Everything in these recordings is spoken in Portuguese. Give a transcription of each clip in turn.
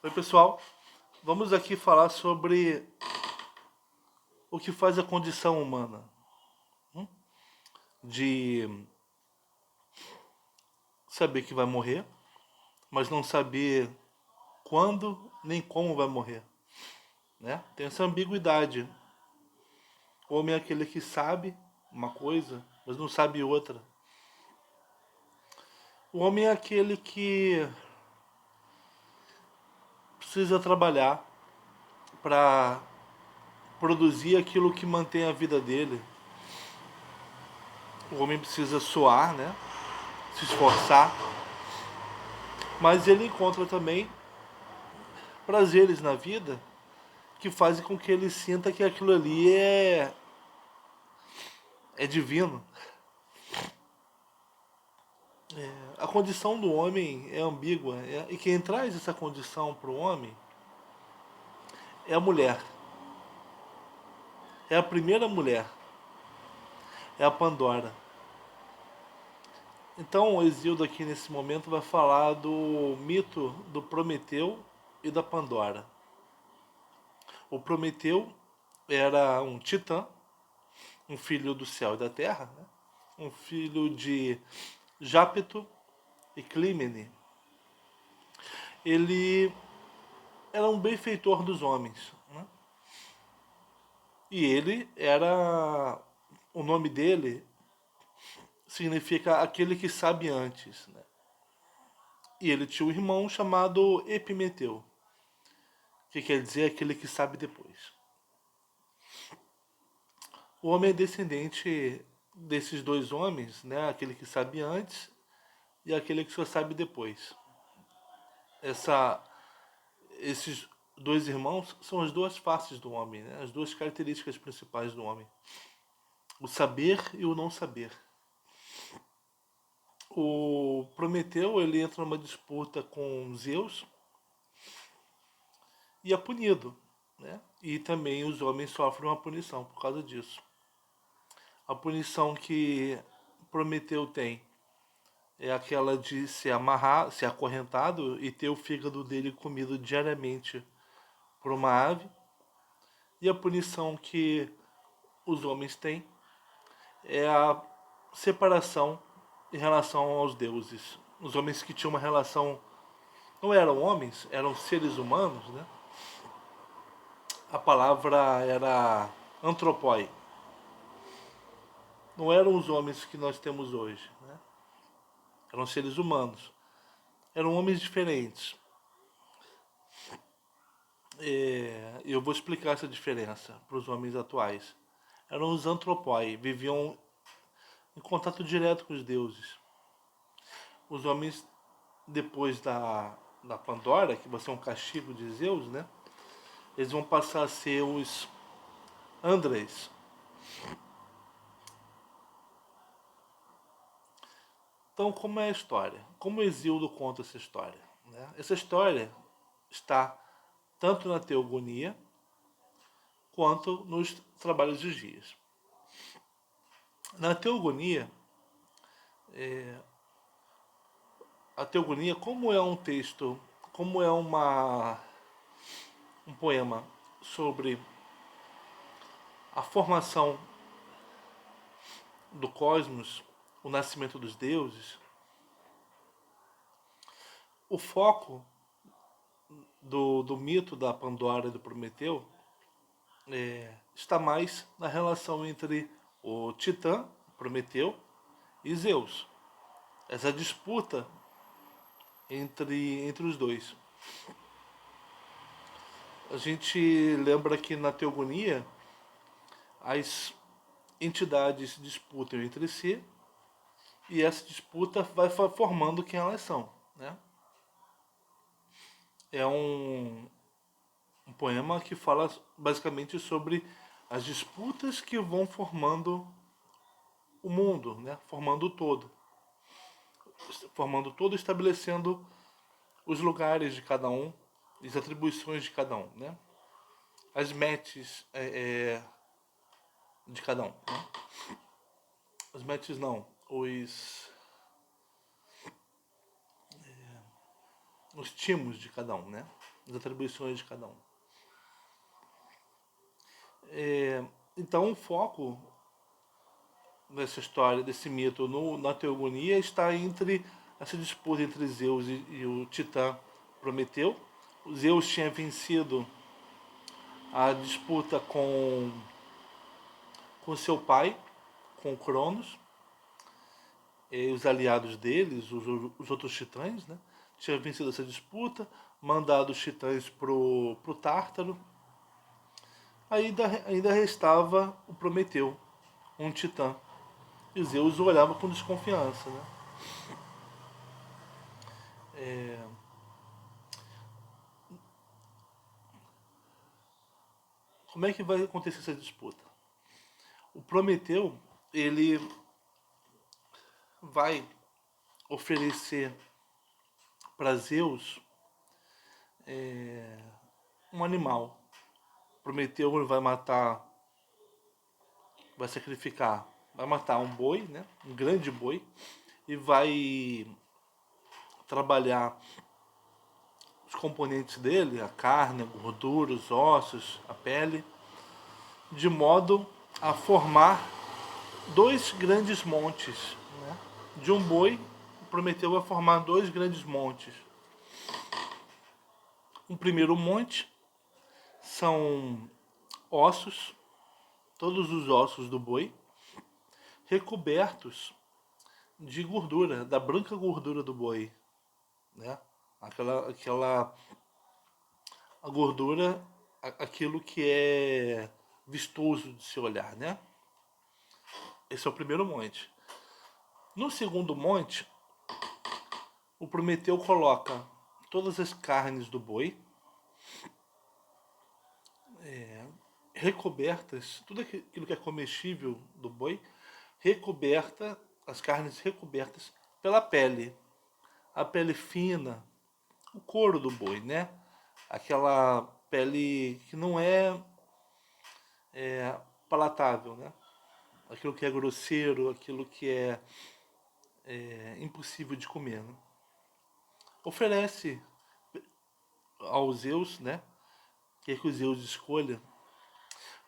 Oi, pessoal. Vamos aqui falar sobre o que faz a condição humana de saber que vai morrer, mas não saber quando nem como vai morrer, né? Tem essa ambiguidade. O homem é aquele que sabe uma coisa, mas não sabe outra. O homem é aquele que precisa trabalhar para produzir aquilo que mantém a vida dele. O homem precisa suar, né? Se esforçar, mas ele encontra também prazeres na vida que fazem com que ele sinta que aquilo ali é divino. A condição do homem é ambígua, e quem traz essa condição para o homem é a mulher. É a primeira mulher, é a Pandora. Então o Exildo aqui nesse momento vai falar do mito do Prometeu e da Pandora. O Prometeu era um titã, um filho do céu e da terra, né? Um filho de Jápeto e Clímene. Ele era um benfeitor dos homens, né? E ele era... O nome dele significa aquele que sabe antes, né? E ele tinha um irmão chamado Epimeteu, que quer dizer aquele que sabe depois. O homem é descendente desses dois homens, né? Aquele que sabe antes e aquele que só sabe depois. Essa, esses dois irmãos são as duas faces do homem, né? As duas características principais do homem: o saber e o não saber. O Prometeu ele entra numa disputa com Zeus e é punido, né? E também os homens sofrem uma punição por causa disso. A punição que Prometeu tem é aquela de se amarrar, ser acorrentado e ter o fígado dele comido diariamente por uma ave. E a punição que os homens têm é a separação em relação aos deuses. Os homens que tinham uma relação não eram homens, eram seres humanos, né? A palavra era antropoi. Não eram os homens que nós temos hoje, né? Eram seres humanos. Eram homens diferentes. Eu vou explicar essa diferença para os homens atuais. Eram os antropoi, viviam em contato direto com os deuses. Os homens, depois da Pandora, que vai ser um castigo de Zeus, né? Eles vão passar a ser os Andres. Então, como é a história? Como o Exildo conta essa história? Né? Essa história está tanto na Teogonia quanto nos Trabalhos dos Dias. Na Teogonia, a Teogonia, como é um texto, como é um poema sobre a formação do cosmos, o nascimento dos deuses, o foco do mito da Pandora e do Prometeu está mais na relação entre o Titã, Prometeu, e Zeus. Essa disputa entre os dois. A gente lembra que na Teogonia as entidades disputam entre si e essa disputa vai formando quem elas são, né? É um poema que fala basicamente sobre as disputas que vão formando o mundo, né? Formando o todo, estabelecendo os lugares de cada um, as atribuições de cada um, né? As metes de cada um, né? Os metes não, os timos de cada um, né? as atribuições de cada um. Então o foco dessa história, desse mito na teogonia está entre essa disputa entre Zeus e o titã Prometeu. O Zeus tinha vencido a disputa com seu pai, com Cronos, e os aliados deles, os outros titãs, né? Tinha vencido essa disputa, mandado os titãs pro Tártaro. Ainda restava o Prometeu, um titã. E Zeus o olhava com desconfiança, né? Como é que vai acontecer essa disputa? O Prometeu, ele vai oferecer para Zeus um animal. Prometeu vai matar, vai sacrificar, vai matar um boi, né? Um grande boi, e vai trabalhar os componentes dele, a carne, a gordura, os ossos, a pele, de modo a formar dois grandes montes, né? De um boi, Prometeu vai formar dois grandes montes. Um primeiro monte são ossos, todos os ossos do boi, recobertos de gordura, da branca gordura do boi, né? Aquela a gordura, aquilo que é vistoso de se olhar, né? Esse é o primeiro monte. No segundo monte, o Prometeu coloca todas as carnes do boi, recobertas, tudo aquilo que é comestível do boi, as carnes recobertas pela pele. A pele fina, o couro do boi, né? Aquela pele que não é palatável, né? Aquilo que é grosseiro, aquilo que é impossível de comer, né? Oferece aos Zeus, né? Que o Zeus escolha.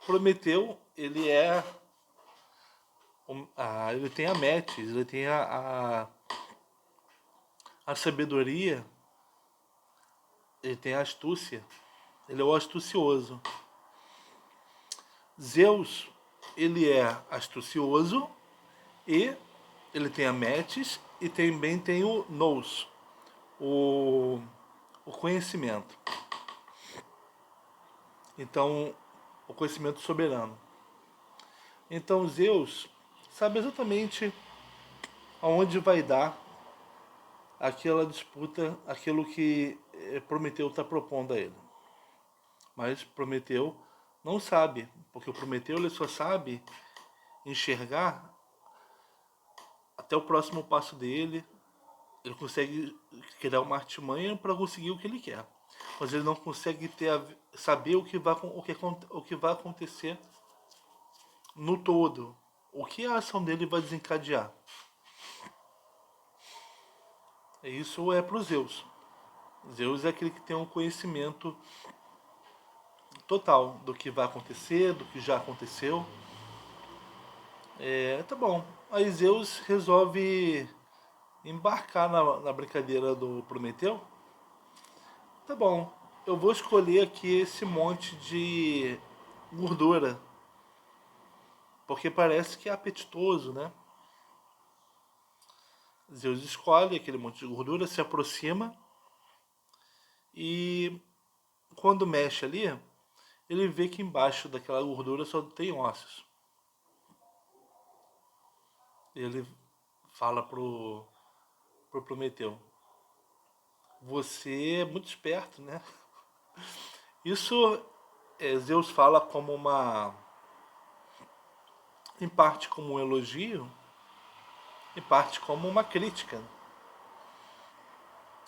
Prometeu, ele tem a Metis, ele tem a sabedoria, ele tem a astúcia, ele é o astucioso. Zeus, ele é astucioso e ele tem a Metis e também tem o Nous, o conhecimento. Então, o conhecimento soberano. Então Zeus sabe exatamente aonde vai dar aquela disputa, aquilo que Prometeu está propondo a ele. Mas Prometeu não sabe, porque o Prometeu ele só sabe enxergar até o próximo passo dele. Ele consegue criar uma artimanha para conseguir o que ele quer, mas ele não consegue saber o que vai acontecer no todo, o que a ação dele vai desencadear. Isso é para os Zeus. Zeus é aquele que tem um conhecimento total do que vai acontecer, do que já aconteceu. Tá bom. Aí Zeus resolve embarcar na brincadeira do Prometeu. Tá bom, eu vou escolher aqui esse monte de gordura, porque parece que é apetitoso, né? Zeus escolhe aquele monte de gordura, se aproxima e quando mexe ali, ele vê que embaixo daquela gordura só tem ossos. Ele fala pro Prometeu: você é muito esperto, né? Isso Zeus fala como em parte como um elogio, em parte como uma crítica.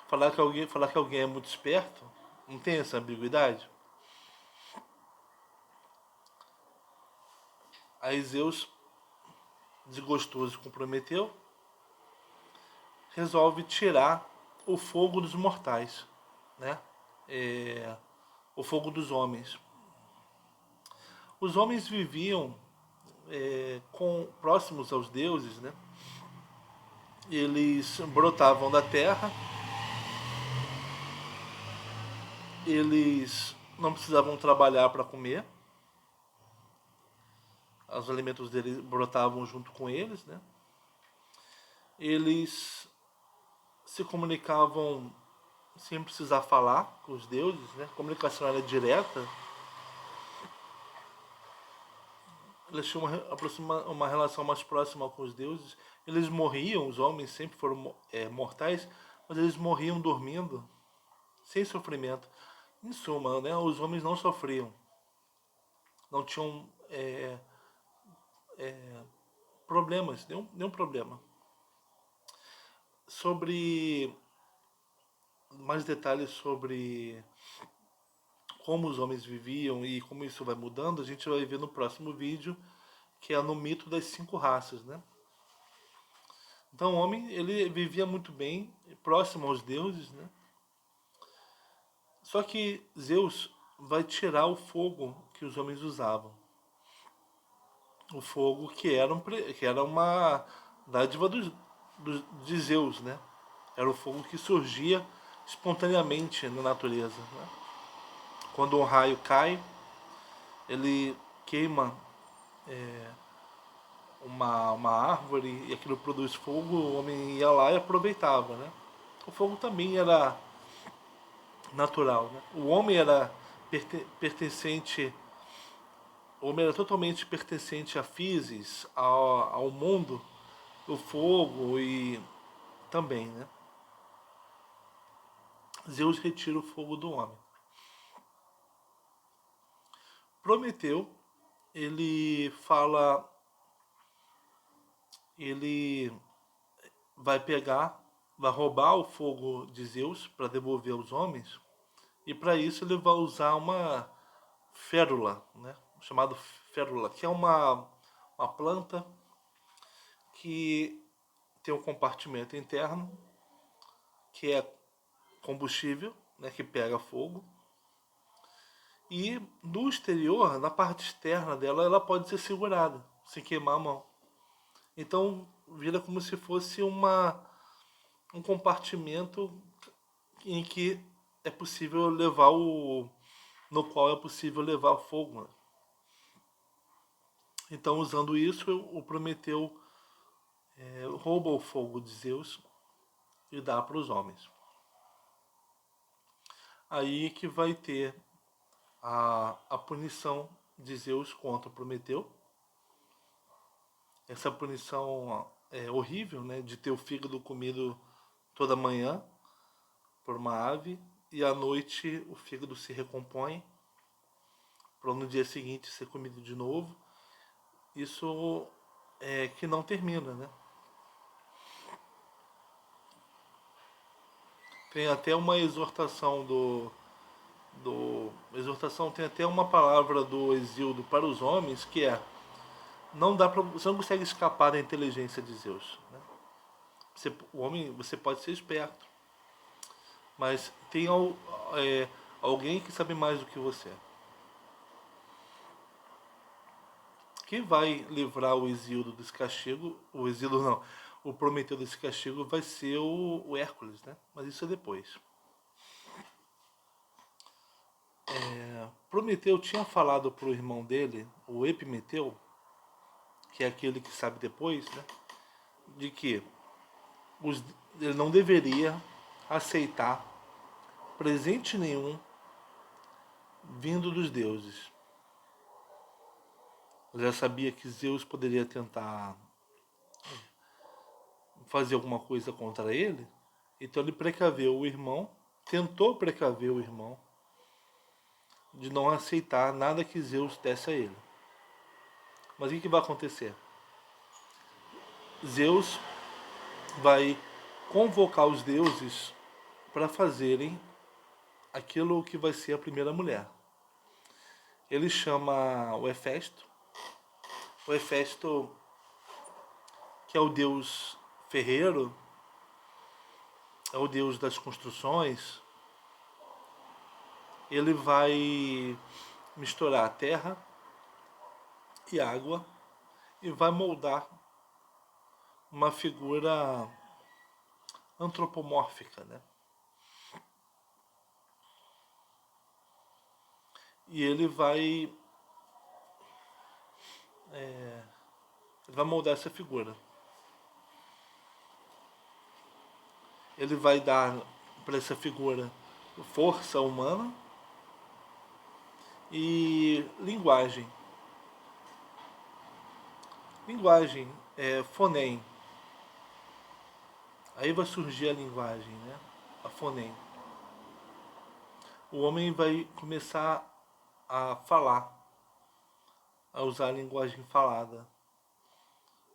Falar que alguém é muito esperto, não tem essa ambiguidade? Aí Zeus, desgostoso com Prometeu, resolve tirar o fogo dos mortais, né? o fogo dos homens. Os homens viviam próximos aos deuses, né? Eles brotavam da terra, eles não precisavam trabalhar para comer, os alimentos deles brotavam junto com eles, né? Eles se comunicavam sem precisar falar com os deuses, né? A comunicação era direta. Eles tinham uma relação mais próxima com os deuses. Eles morriam, os homens sempre foram mortais, mas eles morriam dormindo, sem sofrimento. Em suma, né, os homens não sofriam, não tinham problemas, nenhum problema. Sobre mais detalhes sobre como os homens viviam e como isso vai mudando, a gente vai ver no próximo vídeo, que é no mito das 5 raças, né? Então o homem, ele vivia muito bem, próximo aos deuses, né? Só que Zeus vai tirar o fogo que os homens usavam. O fogo que era uma dádiva de Zeus, né? Era o fogo que surgia espontaneamente na natureza, né? Quando um raio cai, ele queima uma árvore e aquilo produz fogo, o homem ia lá e aproveitava, né? O fogo também era natural, né? O homem era pertencente, o homem era totalmente pertencente à physis, ao mundo, o fogo e também, né? Zeus retira o fogo do homem. Prometeu, ele fala, ele vai roubar o fogo de Zeus para devolver aos homens, e para isso ele vai usar uma férula, né? Chamado férula, que é uma planta que tem um compartimento interno que é combustível, né? Que pega fogo, e no exterior, na parte externa dela, ela pode ser segurada, sem queimar a mão. Então vira como se fosse um compartimento em que é possível levar no qual é possível levar fogo. Então, usando isso, o Prometeu rouba o fogo de Zeus e dá para os homens. Aí que vai ter a punição de Zeus contra Prometeu. Essa punição é horrível, né, de ter o fígado comido toda manhã por uma ave, e à noite o fígado se recompõe para no dia seguinte ser comido de novo. Isso é que não termina, né? Tem até uma exortação exortação, tem até uma palavra do Hesíodo para os homens, que é: não dá pra, você não consegue escapar da inteligência de Zeus, né? O homem, você pode ser esperto, mas tem alguém que sabe mais do que você. Quem vai livrar o Hesíodo desse castigo, o Hesíodo não, o Prometeu desse castigo vai ser o Hércules, né? Mas isso é depois. Prometeu tinha falado para o irmão dele, o Epimeteu, que é aquele que sabe depois, né? De que ele não deveria aceitar presente nenhum vindo dos deuses. Ele já sabia que Zeus poderia tentar fazer alguma coisa contra ele, então ele precaveu o irmão, tentou precaver o irmão de não aceitar nada que Zeus desse a ele. Mas o que vai acontecer? Zeus vai convocar os deuses para fazerem aquilo que vai ser a primeira mulher. Ele chama o Hefesto, que é o deus ferreiro, é o deus das construções, ele vai misturar terra e água e vai moldar uma figura antropomórfica, né? E ele vai moldar essa figura. Ele vai dar para essa figura força humana e linguagem. Linguagem é fonem. Aí vai surgir a linguagem, né? A fonem. O homem vai começar a falar, a usar a linguagem falada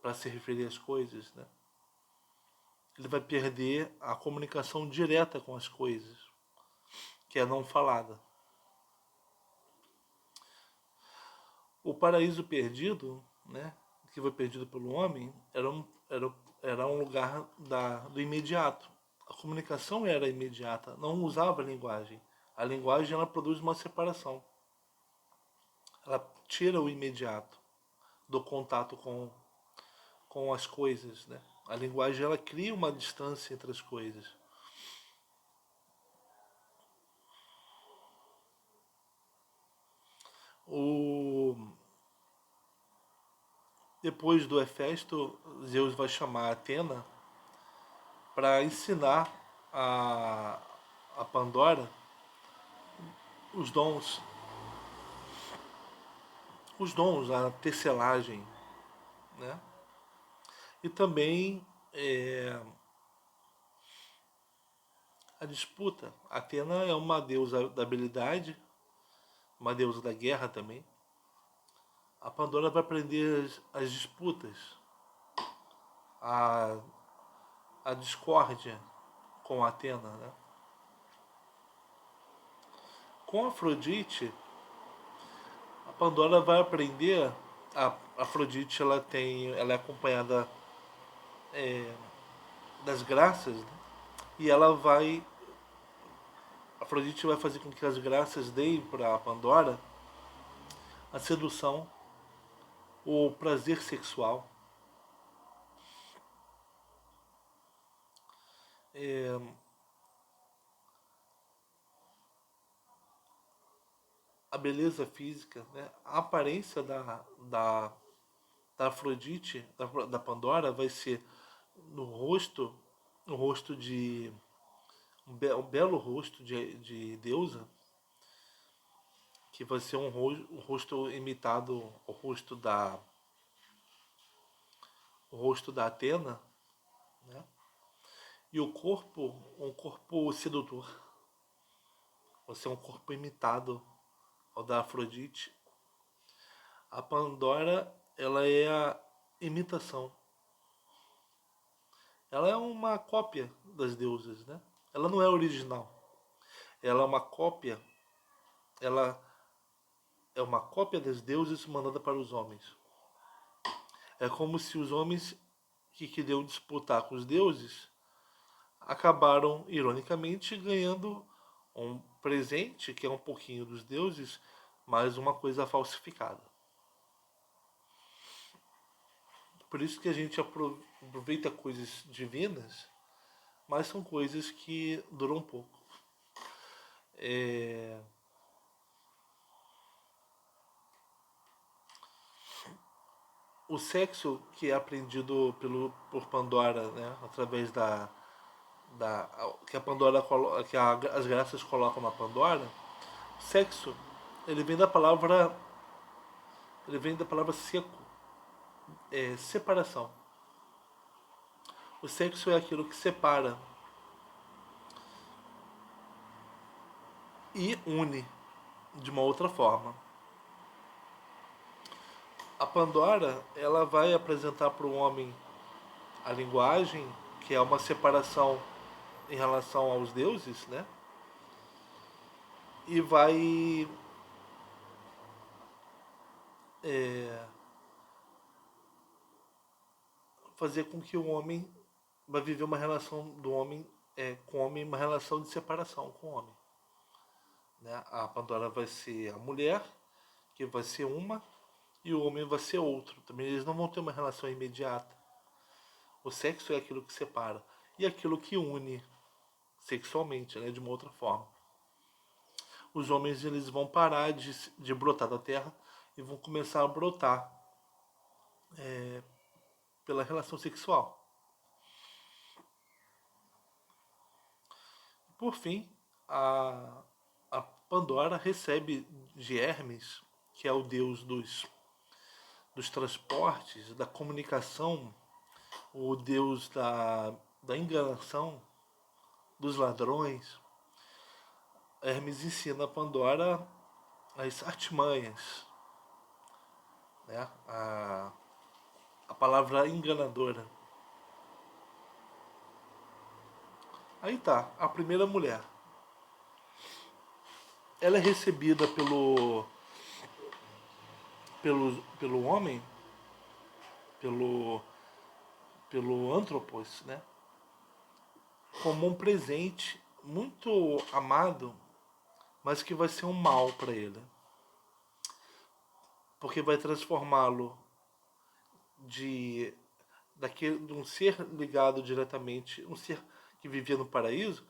para se referir às coisas, né? Ele vai perder a comunicação direta com as coisas, que é não falada. O paraíso perdido, né, que foi perdido pelo homem, era um lugar do imediato. A comunicação era imediata, não usava a linguagem. A linguagem ela produz uma separação. Ela tira o imediato do contato com as coisas, né? A linguagem ela cria uma distância entre as coisas. O... Depois do Hefesto, Zeus vai chamar Atena para ensinar a, a Pandora os dons, a tecelagem, né? E também a disputa. Atena é uma deusa da habilidade, uma deusa da guerra também. A Pandora vai aprender as disputas, a, a discórdia com Atena, né? Com Afrodite, a Pandora vai aprender. A Afrodite ela é acompanhada das graças, né? E ela vai. Afrodite vai fazer com que as graças deem para Pandora a sedução, o prazer sexual, é, a beleza física, né? A aparência da Afrodite, da Pandora, vai ser no rosto, no rosto de um belo rosto de deusa, que vai ser um rosto imitado ao rosto da Atena, né? E o corpo, um corpo sedutor, vai ser um corpo imitado ao da Afrodite. A Pandora, ela é a imitação. Ela é uma cópia das deusas, né? Ela não é original. Ela é uma cópia, ela é uma cópia das deusas mandada para os homens. É como se os homens que queriam disputar com os deuses acabaram, ironicamente, ganhando um presente que é um pouquinho dos deuses, mas uma coisa falsificada. Por isso que a gente aproveita coisas divinas, mas são coisas que duram pouco. O sexo que é aprendido por Pandora, né, através da que a Pandora as graças colocam na Pandora, sexo, ele vem da palavra ele vem da palavra seco, separação. O sexo é aquilo que separa e une de uma outra forma. A Pandora, ela vai apresentar para o homem a linguagem, que é uma separação em relação aos deuses, né? E vai é, fazer com que o homem vai viver uma relação do homem com o homem, uma relação de separação com o homem. né? A Pandora vai ser a mulher, que vai ser uma, e o homem vai ser outro. Também eles não vão ter uma relação imediata. O sexo é aquilo que separa e aquilo que une sexualmente, né? De uma outra forma. Os homens eles vão parar de brotar da terra e vão começar a brotar pela relação sexual. Por fim, a Pandora recebe de Hermes, que é o deus dos transportes, da comunicação, o deus da enganação, dos ladrões. Hermes ensina a Pandora as artimanhas, né? A palavra enganadora. Aí tá, a primeira mulher. Ela é recebida pelo homem, pelo, pelo antropos, né? Como um presente muito amado, mas que vai ser um mal para ele. Porque vai transformá-lo de, de um ser ligado diretamente, um ser que vivia no paraíso,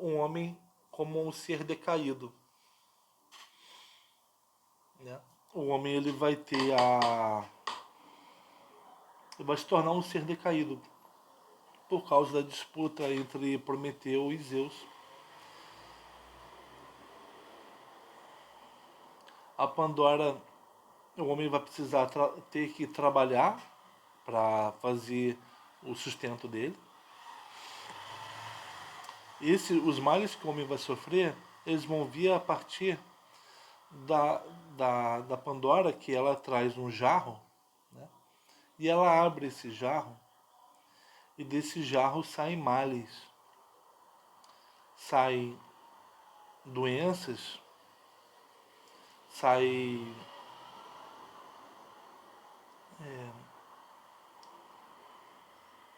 um homem como um ser decaído. Né? O homem ele vai ter ele vai se tornar um ser decaído por causa da disputa entre Prometeu e Zeus. A Pandora, o homem vai precisar ter que trabalhar para fazer o sustento dele. Os males que o homem vai sofrer, eles vão vir a partir da Pandora, que ela traz um jarro, né? E ela abre esse jarro, e desse jarro saem males, saem doenças, saem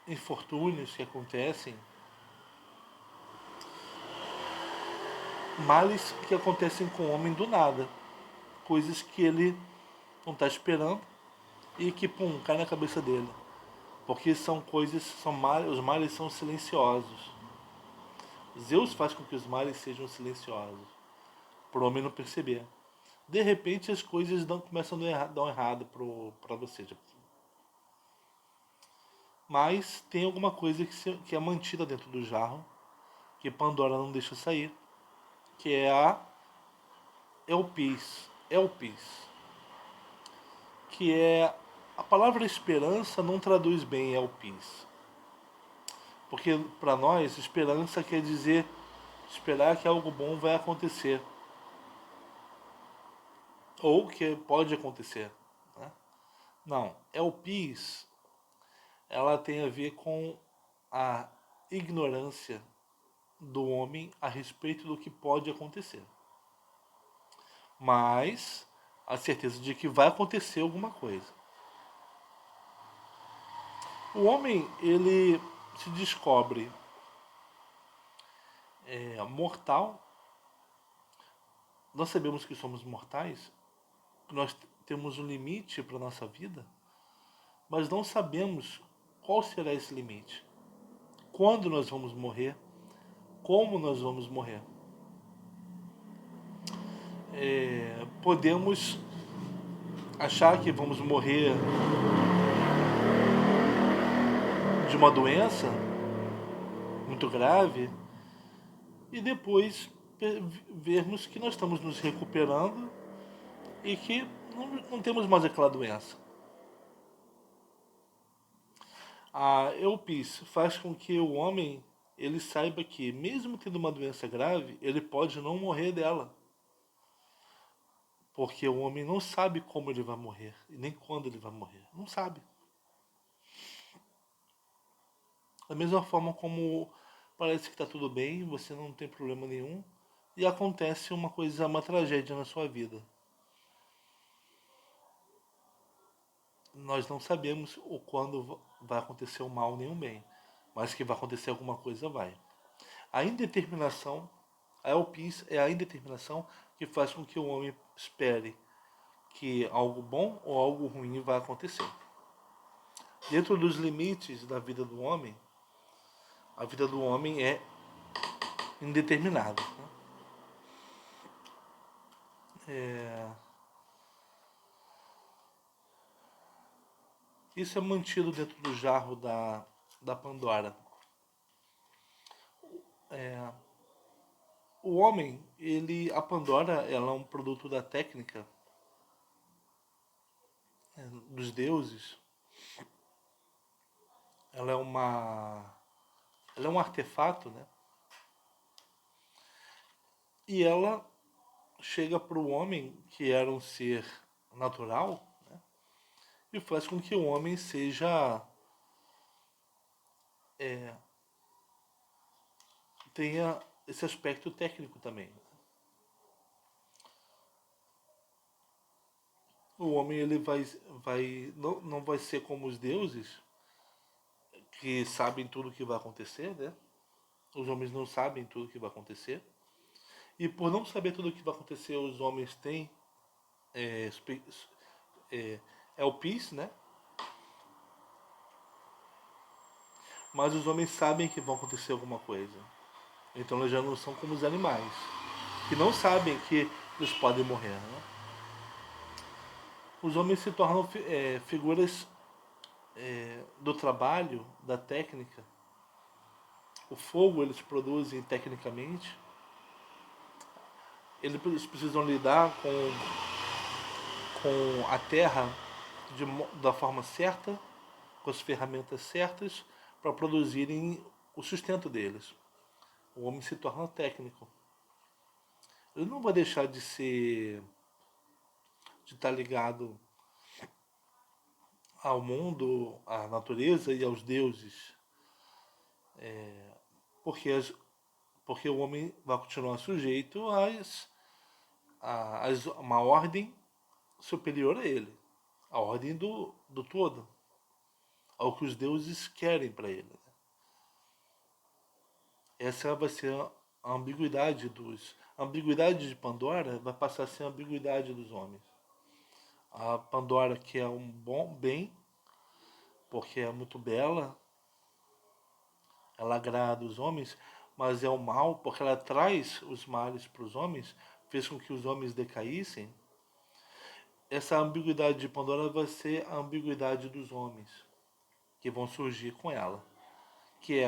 infortúnios que acontecem, males que acontecem com o homem do nada, coisas que ele não está esperando e que pum, cai na cabeça dele. Porque são coisas, os males são silenciosos. Zeus faz com que os males sejam silenciosos, para o homem não perceber. De repente as coisas começam a dar errado para você. Mas tem alguma coisa que é mantida dentro do jarro, que Pandora não deixa sair, que é a Elpis, que é a palavra esperança não traduz bem Elpis, porque para nós esperança quer dizer esperar que algo bom vai acontecer ou que pode acontecer, né? Não, Elpis ela tem a ver com a ignorância do homem a respeito do que pode acontecer, mas a certeza de que vai acontecer alguma coisa. O homem ele se descobre mortal. Nós sabemos que somos mortais, que nós temos um limite para a nossa vida, mas não sabemos qual será esse limite, quando nós vamos morrer, como nós vamos morrer. Podemos achar que vamos morrer de uma doença muito grave e depois vermos que nós estamos nos recuperando e que não temos mais aquela doença. A Eupis faz com que o homem ele saiba que, mesmo tendo uma doença grave, ele pode não morrer dela. Porque o homem não sabe como ele vai morrer, e nem quando ele vai morrer. Não sabe. Da mesma forma como parece que está tudo bem, você não tem problema nenhum, e acontece uma tragédia na sua vida. Nós não sabemos o quando vai acontecer o mal nem o bem, mas que vai acontecer alguma coisa vai. A indeterminação A elpis é a indeterminação que faz com que o homem espere que algo bom ou algo ruim vai acontecer. Dentro dos limites da vida do homem, a vida do homem é indeterminada. Isso é mantido dentro do jarro da Pandora. O homem, a Pandora, ela é um produto da técnica dos deuses. Ela é ela é um artefato, né? E ela chega para o homem, que era um ser natural, né? E faz com que o homem seja tenha esse aspecto técnico também. O homem ele não vai ser como os deuses que sabem tudo o que vai acontecer, né? Os homens não sabem tudo o que vai acontecer. E por não saber tudo o que vai acontecer, os homens têm é, é, o PIS, né? Mas os homens sabem que vai acontecer alguma coisa. Então eles já não são como os animais, que não sabem que eles podem morrer. Né? Os homens se tornam figuras do trabalho, da técnica. O fogo eles produzem tecnicamente. Eles precisam lidar com a terra da forma certa, com as ferramentas certas, para produzirem o sustento deles. O homem se torna técnico. Ele não vai deixar de estar ligado ao mundo, à natureza e aos deuses, porque, porque o homem vai continuar sujeito a uma ordem superior a ele, a ordem do todo, ao que os deuses querem para ele. Essa vai ser a ambiguidade a ambiguidade de Pandora vai passar a ser a ambiguidade dos homens. A Pandora, que é um bom bem, porque é muito bela, ela agrada os homens, mas é o mal, porque ela traz os males para os homens, fez com que os homens decaíssem. Essa ambiguidade de Pandora vai ser a ambiguidade dos homens, que vão surgir com ela, que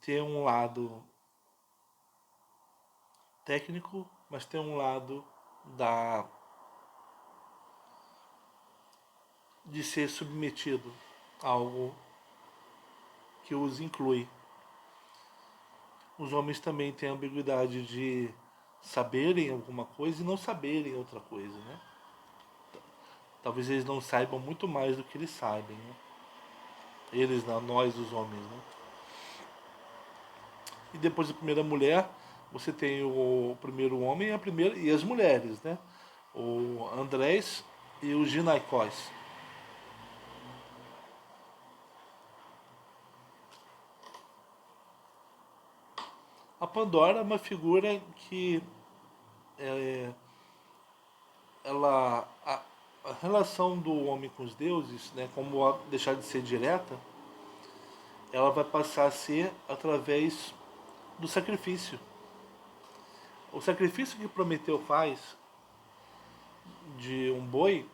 ter um lado técnico, mas ter um lado de ser submetido a algo que os inclui. Os homens também têm a ambiguidade de saberem alguma coisa e não saberem outra coisa, né? Talvez eles não saibam muito mais do que eles sabem, né? Eles, não, nós, os homens, né? E depois da primeira mulher, você tem o primeiro homem e as mulheres, né? O Andrés e o Ginaikos. A Pandora é uma figura que a relação do homem com os deuses, né, como deixar de ser direta, ela vai passar a ser através do sacrifício. O sacrifício que Prometeu faz de um boi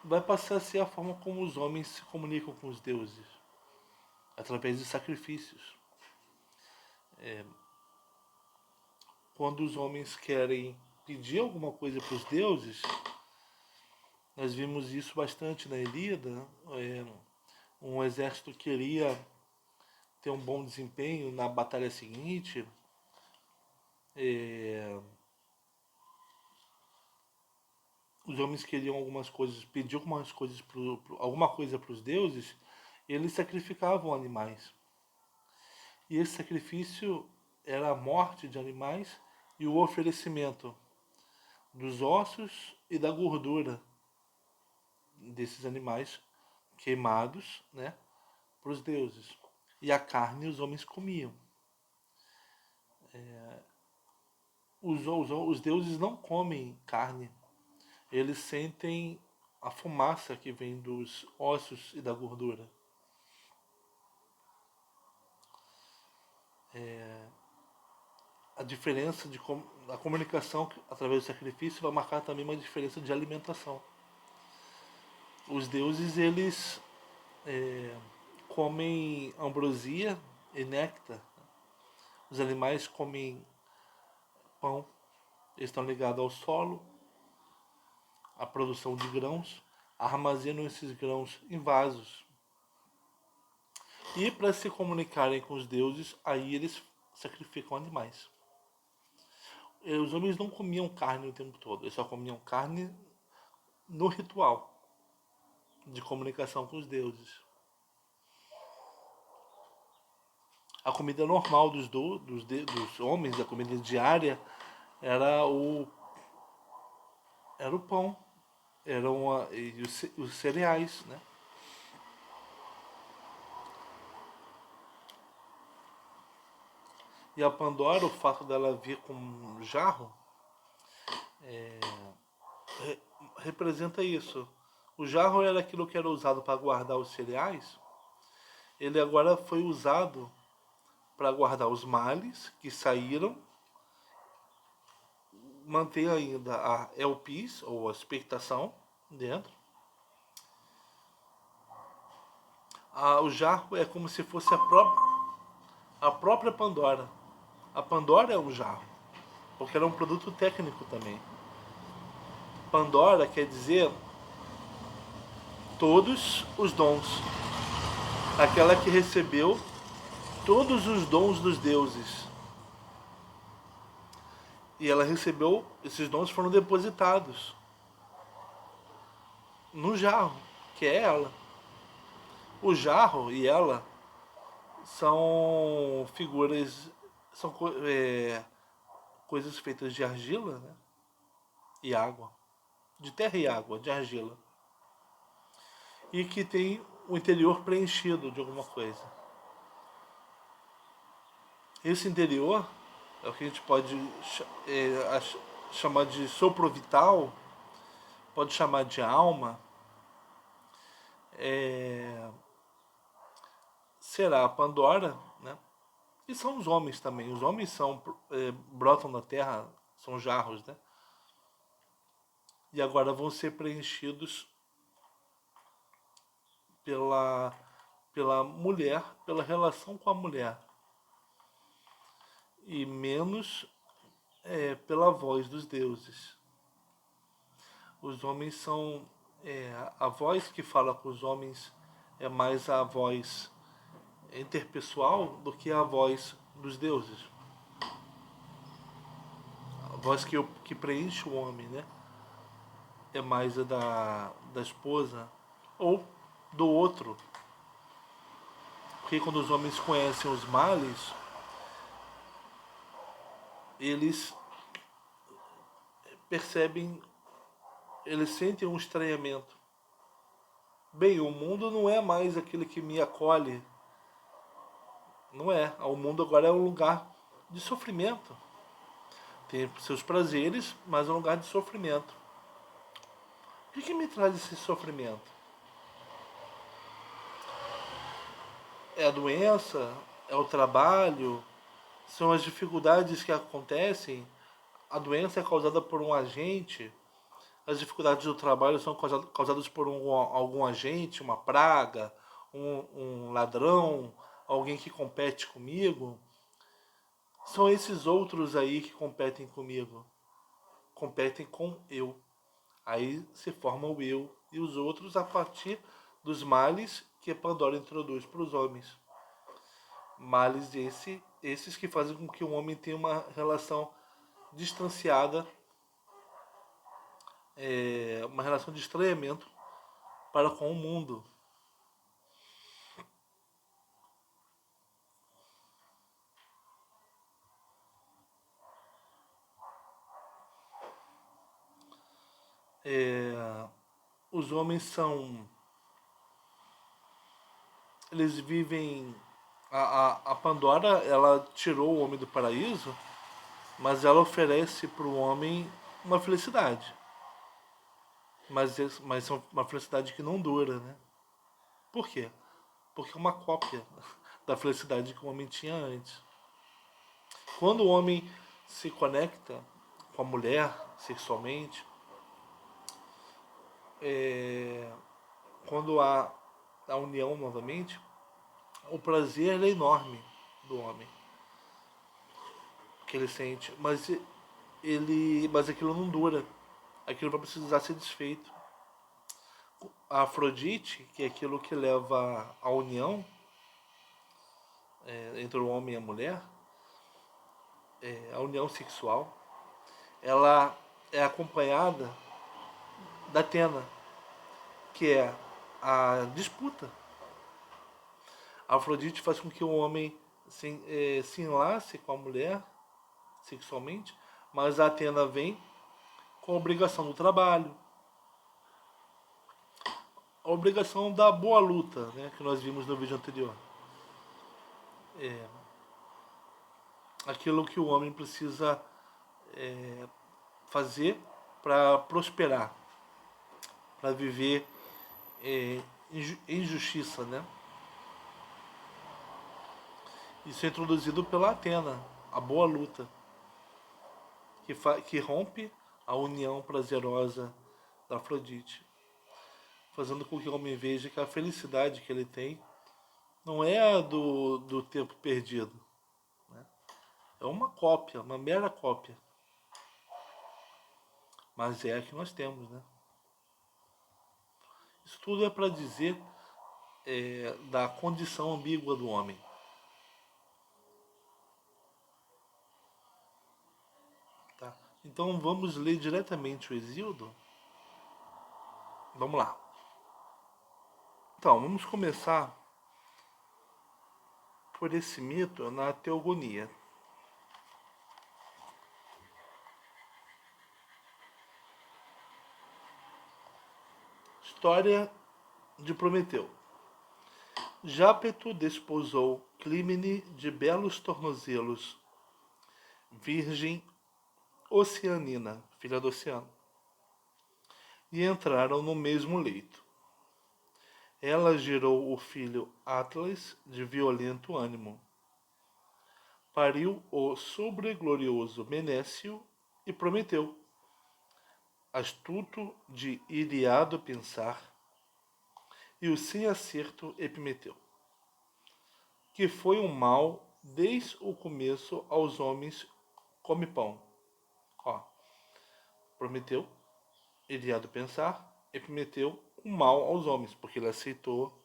vai passar a ser a forma como os homens se comunicam com os deuses, através de sacrifícios. Quando os homens querem pedir alguma coisa para os deuses, nós vimos isso bastante na Ilíada. Um exército queria ter um bom desempenho na batalha seguinte. Os homens queriam algumas coisas, pediam alguma coisa para os deuses, e eles sacrificavam animais. E esse sacrifício era a morte de animais e o oferecimento dos ossos e da gordura desses animais queimados, né, para os deuses. E a carne os homens comiam. os deuses não comem carne, eles sentem a fumaça que vem dos ossos e da gordura. A diferença a comunicação através do sacrifício vai marcar também uma diferença de alimentação. Os deuses, eles comem ambrosia e néctar. Os animais comem pão. Eles estão ligados ao solo, à produção de grãos, armazenam esses grãos em vasos. E para se comunicarem com os deuses, aí eles sacrificam animais. Os homens não comiam carne o tempo todo, eles só comiam carne no ritual de comunicação com os deuses. A comida normal dos homens, a comida diária, era o pão, e os cereais, né? E a Pandora, o fato dela vir com um jarro, representa isso. O jarro era aquilo que era usado para guardar os cereais. Ele agora foi usado para guardar os males que saíram. Mantém ainda a elpis, ou a expectação, dentro. O jarro é como se fosse a própria Pandora. A Pandora é um jarro, porque era um produto técnico também. Pandora quer dizer todos os dons. Aquela que recebeu todos os dons dos deuses. E ela recebeu, esses dons foram depositados no jarro, que é ela. O jarro e ela são figuras, são coisas feitas de argila, né? E água. De terra e água, de argila. E que tem o interior preenchido de alguma coisa. Esse interior é o que a gente pode chamar de sopro vital, pode chamar de alma. Será a Pandora, né? E são os homens também. Os homens brotam da terra, são jarros, né? E agora vão ser preenchidos pela mulher, pela relação com a mulher. E menos pela voz dos deuses. Os homens são... a voz que fala com os homens é mais a voz interpessoal do que a voz dos deuses. A voz que preenche o homem, né? É mais a da esposa ou do outro. Porque quando os homens conhecem os males, eles percebem, eles sentem um estranhamento. Bem, o mundo não é mais aquele que me acolhe. Não é. O mundo agora é um lugar de sofrimento. Tem seus prazeres, mas é um lugar de sofrimento. O que me traz esse sofrimento? É a doença? É o trabalho? São as dificuldades que acontecem? A doença é causada por um agente? As dificuldades do trabalho são causadas por algum agente, uma praga, um ladrão, alguém que compete comigo? São esses outros aí que competem comigo. Competem com eu. Aí se forma o eu e os outros a partir dos males que Pandora introduz para os homens. Males esses que fazem com que o homem tenha uma relação distanciada, uma relação de estranhamento para com o mundo. Os homens eles vivem A Pandora, ela tirou o homem do paraíso, mas ela oferece para o homem uma felicidade. Mas uma felicidade que não dura, né? Por quê? Porque é uma cópia da felicidade que o homem tinha antes. Quando o homem se conecta com a mulher sexualmente, quando há a união novamente, o prazer é enorme do homem que ele sente, mas aquilo não dura. Aquilo vai precisar ser desfeito. A Afrodite, que é aquilo que leva à união entre o homem e a mulher, a união sexual, ela é acompanhada da Atena, que é a disputa. A Afrodite faz com que o homem se enlace com a mulher sexualmente, mas a Atena vem com a obrigação do trabalho, a obrigação da boa luta, né, que nós vimos no vídeo anterior. Aquilo que o homem precisa fazer para prosperar, para viver em justiça, né? Isso é introduzido pela Atena, a boa luta, que rompe a união prazerosa da Afrodite, fazendo com que o homem veja que a felicidade que ele tem não é a do tempo perdido, né? É uma cópia, uma mera cópia, mas é a que nós temos, né? Isso tudo é para dizer da condição ambígua do homem. Tá? Então vamos ler diretamente o Exíodo? Vamos lá. Então, vamos começar por esse mito na teogonia. História de Prometeu. Jápeto desposou Clímene de belos tornozelos, virgem oceanina, filha do oceano, e entraram no mesmo leito. Ela gerou o filho Atlas, de violento ânimo. Pariu o sobreglorioso Menécio e Prometeu, astuto de iriado pensar, e o sem acerto Epimeteu, que foi um mal desde o começo aos homens come pão. Ó, Prometeu, iriado pensar, Epimeteu, um mal aos homens, porque ele aceitou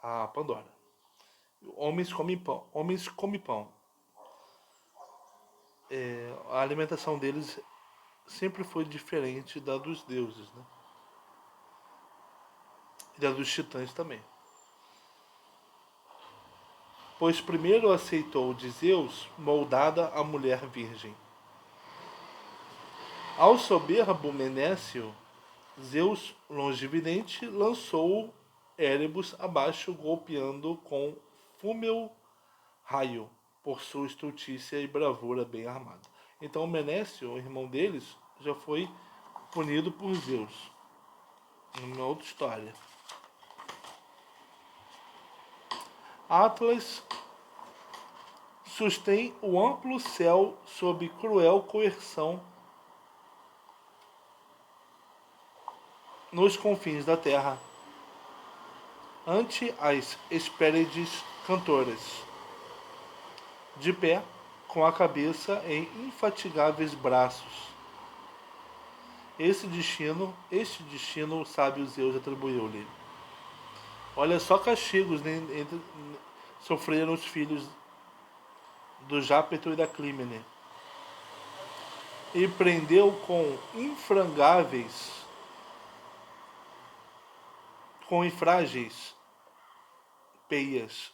a Pandora. Homens comem pão. Homens comem pão. A alimentação deles sempre foi diferente da dos deuses, né? E da dos titãs também. Pois primeiro aceitou de Zeus, moldada a mulher virgem. Ao soberbo Menécio, Zeus, longividente, lançou Erebus abaixo, golpeando com fúmeu raio, por sua estultícia e bravura bem armada. Então Menécio, o irmão deles, já foi punido por Zeus. Uma outra história. Atlas sustém o amplo céu sob cruel coerção nos confins da terra, ante as Hespérides cantoras, de pé, com a cabeça em infatigáveis braços. Este destino o sábio Zeus atribuiu-lhe. Olha só castigos, né, sofreram os filhos do Jápeto e da Clímene. E prendeu com infrágeis peias,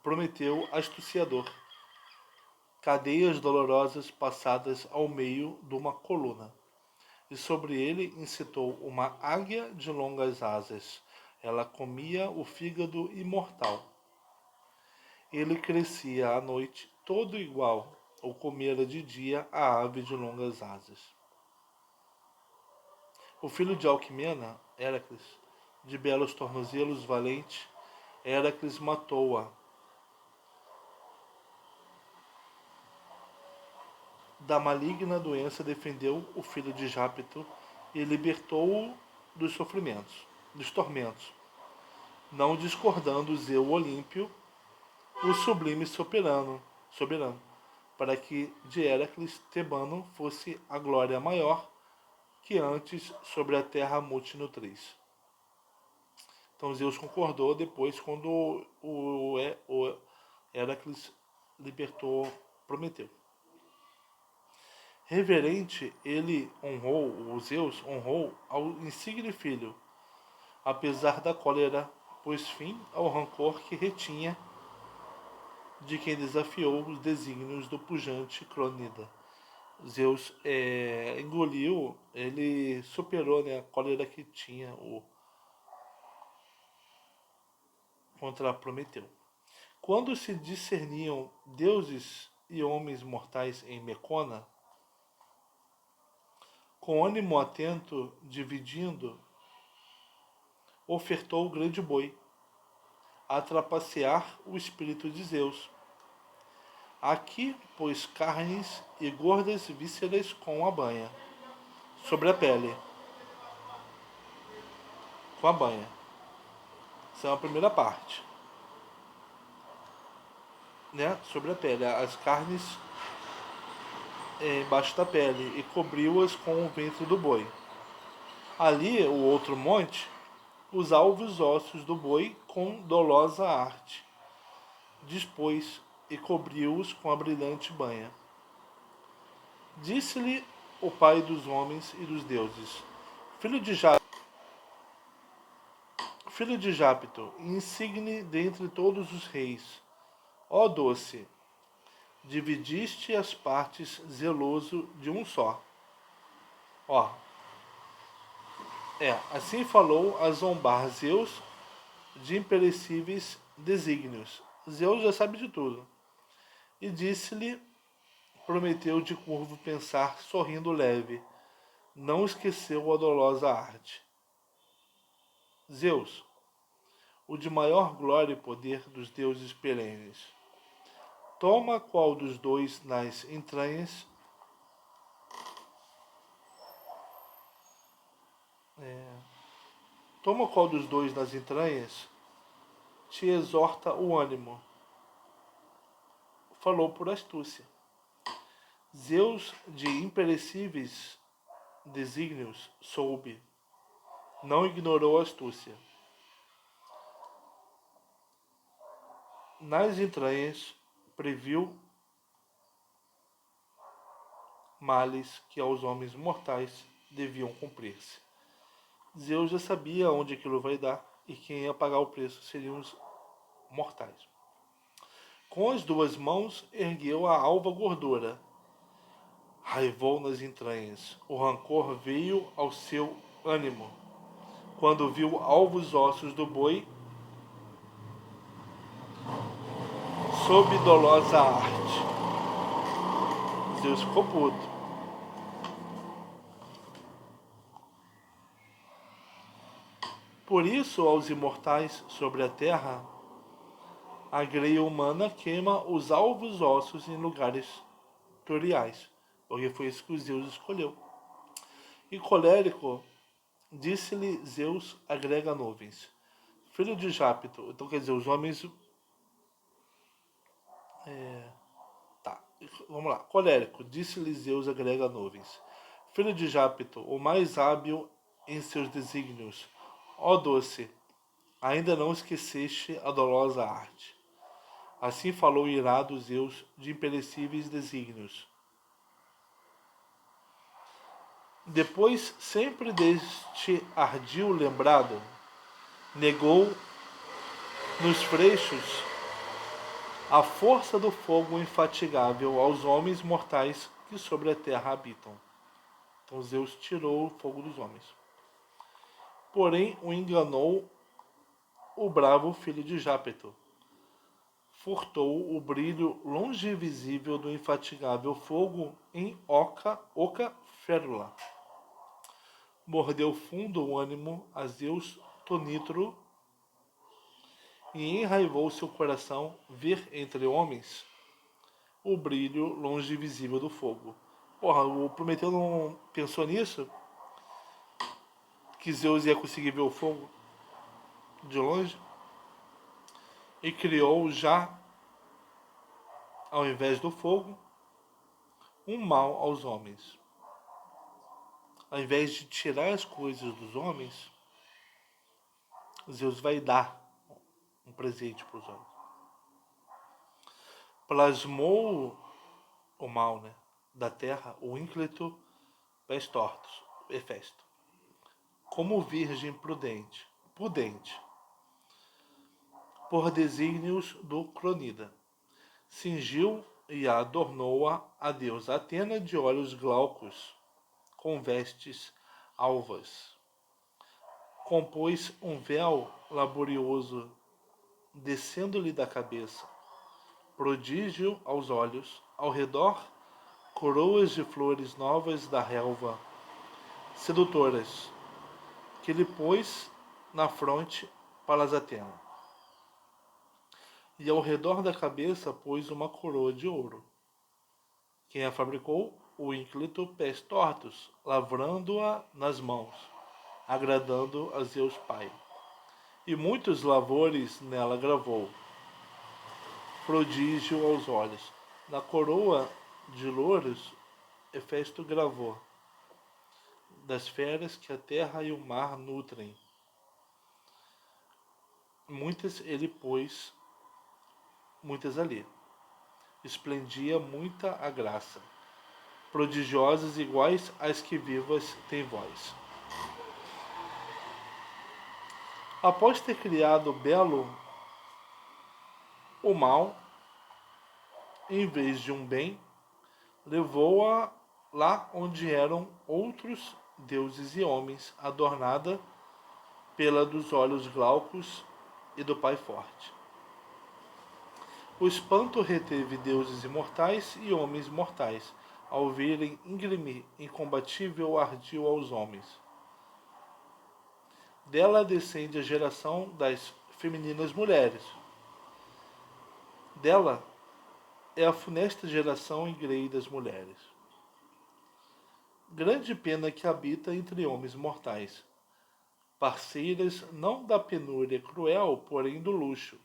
Prometeu astuciador, cadeias dolorosas passadas ao meio de uma coluna, e sobre ele incitou uma águia de longas asas. Ela comia o fígado imortal. Ele crescia à noite, todo igual, ou comera de dia a ave de longas asas. O filho de Alquimena, Heracles, de belos tornozelos, valente, Heracles matou-a. Da maligna doença defendeu o filho de Jápito e libertou-o dos sofrimentos, dos tormentos, não discordando Zeu Olímpio, o sublime soberano, para que de Heracles Tebano fosse a glória maior que antes sobre a terra multinutriz. Então Zeus concordou depois quando o Heracles libertou Prometeu. Reverente, o Zeus honrou ao insigne filho, apesar da cólera, pôs fim ao rancor que retinha de quem desafiou os desígnios do pujante Cronida. Zeus engoliu, ele superou, né, a cólera que tinha contra Prometeu. Quando se discerniam deuses e homens mortais em Mecona, com ânimo atento, dividindo, ofertou o grande boi, a trapacear o espírito de Zeus. Aqui pôs carnes e gordas vísceras com a banha, sobre a pele, com a banha. Essa é a primeira parte. Né? Sobre a pele, as carnes embaixo da pele e cobriu-as com o ventre do boi. Ali, o outro monte, os alvos ossos do boi com dolosa arte. Dispôs e cobriu-os com a brilhante banha. Disse-lhe o pai dos homens e dos deuses, filho de Jápito, insigne dentre todos os reis, ó doce, dividiste as partes zeloso de um só. Ó, assim falou a zombar Zeus de imperecíveis desígnios. Zeus já sabe de tudo. E disse-lhe, prometeu de curvo pensar, sorrindo leve. Não esqueceu a dolosa arte. Zeus, o de maior glória e poder dos deuses perenes. Toma qual dos dois nas entranhas Toma qual dos dois nas entranhas te exorta o ânimo. Falou por astúcia. Zeus de imperecíveis desígnios soube, não ignorou a astúcia. Nas entranhas previu males que aos homens mortais deviam cumprir-se. Zeus já sabia onde aquilo vai dar e quem ia pagar o preço seriam os mortais. Com as duas mãos ergueu a alva gordura. Raivou nas entranhas. O rancor veio ao seu ânimo. Quando viu alvos ossos do boi, sob dolosa arte. Zeus ficou puto. Por isso, aos imortais sobre a terra, a greia humana queima os alvos ossos em lugares toriais, porque foi isso que Zeus escolheu. E colérico, disse-lhe Zeus, agrega nuvens. Filho de Jápito, então quer dizer, os homens. Vamos lá. Colérico, disse-lhe Zeus, agrega nuvens. Filho de Jápito, o mais hábil em seus desígnios. Ó doce, ainda não esqueceste a dolosa arte. Assim falou irado Zeus de imperecíveis desígnios. Depois, sempre deste ardil lembrado, negou nos freixos a força do fogo infatigável aos homens mortais que sobre a terra habitam. Então Zeus tirou o fogo dos homens. Porém, o enganou o bravo filho de Jápeto. furtou o brilho longe visível do infatigável fogo em oca férula. Mordeu fundo o ânimo a Zeus Tonitro e enraivou seu coração ver entre homens o brilho longe visível do fogo. Porra, o Prometeu não pensou nisso? Que Zeus ia conseguir ver o fogo de longe? E criou já, ao invés do fogo, um mal aos homens. Ao invés de tirar as coisas dos homens, Zeus vai dar um presente para os homens. Plasmou o mal, né, da terra, o ínclito Pestortos, Hefesto, como virgem prudente, por desígnios do Cronida. Cingiu e adornou-a a deusa Atena de olhos glaucos, com vestes alvas. Compôs um véu laborioso, descendo-lhe da cabeça, prodígio aos olhos, ao redor, coroas de flores novas da relva, sedutoras, que lhe pôs na fronte Palas Atena. E ao redor da cabeça pôs uma coroa de ouro. Quem a fabricou? O ínclito Pestortos, lavrando-a nas mãos, agradando a Zeus Pai. E muitos lavores nela gravou, prodígio aos olhos. Na coroa de louros, Hefesto gravou, das feras que a terra e o mar nutrem. Muitas ele pôs, muitas ali. Esplendia muita a graça, prodigiosas iguais às que vivas têm voz. Após ter criado o belo, o mal, em vez de um bem, levou-a lá onde eram outros deuses e homens, adornada pela dos olhos glaucos e do Pai forte. O espanto reteve deuses imortais e homens mortais, ao verem íngreme, incombatível ardil aos homens. Dela descende a geração das femininas mulheres. Dela é a funesta geração engreída das mulheres. Grande pena que habita entre homens mortais, parceiras não da penúria cruel, porém do luxo.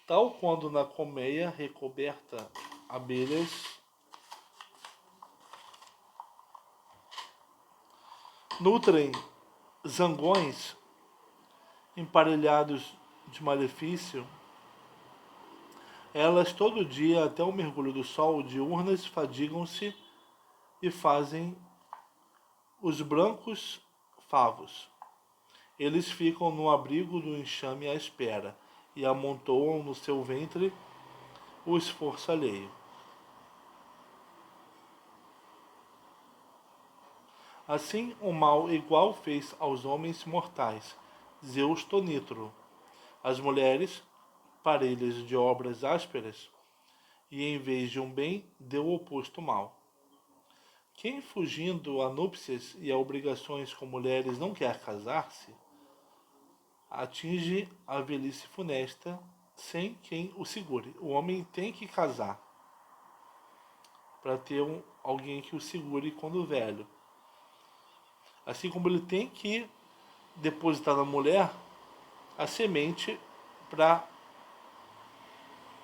Tal quando na colmeia recoberta abelhas nutrem zangões emparelhados de malefício, elas todo dia até o mergulho do sol diurnas fadigam-se e fazem os brancos favos. Eles ficam no abrigo do enxame à espera e amontoam no seu ventre o esforço alheio. Assim, o mal igual fez aos homens mortais Zeus Tonitro, as mulheres, parelhas de obras ásperas, e em vez de um bem, deu o oposto mal. Quem, fugindo a núpcias e a obrigações com mulheres, não quer casar-se, atinge a velhice funesta sem quem o segure. O homem tem que casar para ter alguém que o segure quando velho. Assim como ele tem que depositar na mulher a semente para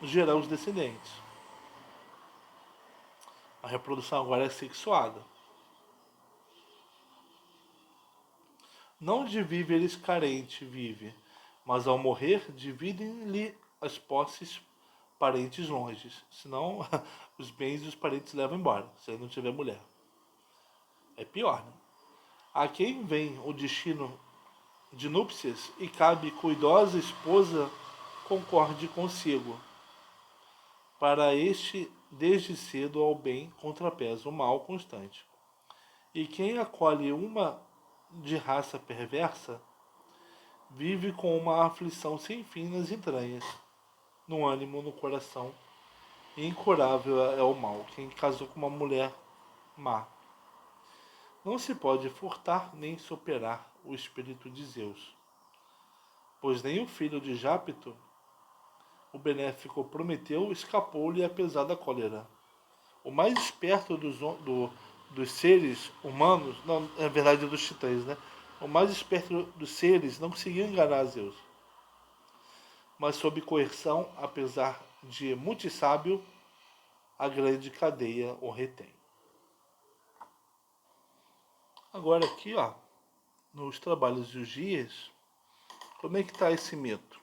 gerar os descendentes. A reprodução agora é sexuada. Não de víveres carente vive, mas ao morrer dividem-lhe as posses parentes longes. Senão os bens dos parentes levam embora, se ele não tiver mulher. É pior, né? A quem vem o destino de núpcias e cabe cuidosa esposa concorde consigo. Para este, desde cedo ao bem contrapesa o mal constante. E quem acolhe uma de raça perversa, vive com uma aflição sem fim nas entranhas. no ânimo, no coração. E incurável é o mal, quem casou com uma mulher má. Não se pode furtar nem superar o espírito de Zeus, pois nem o filho de Jápito, o benéfico Prometeu, escapou-lhe a pesada cólera. O mais esperto dos seres humanos, não, na verdade dos titãs, né? O mais esperto dos seres não conseguiu enganar Zeus, mas sob coerção, apesar de multissábio, a grande cadeia o retém. Agora aqui, ó, nos trabalhos dos dias, como é que está esse mito?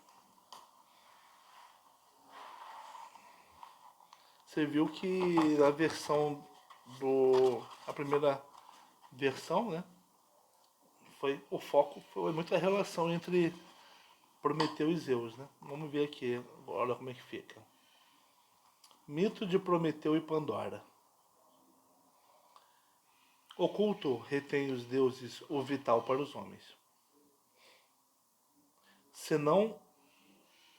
Você viu que a versão a primeira versão, né? O foco foi muito a relação entre Prometeu e Zeus, né? Vamos ver aqui agora como é que fica. Mito de Prometeu e Pandora. Oculto retém os deuses o vital para os homens. Senão,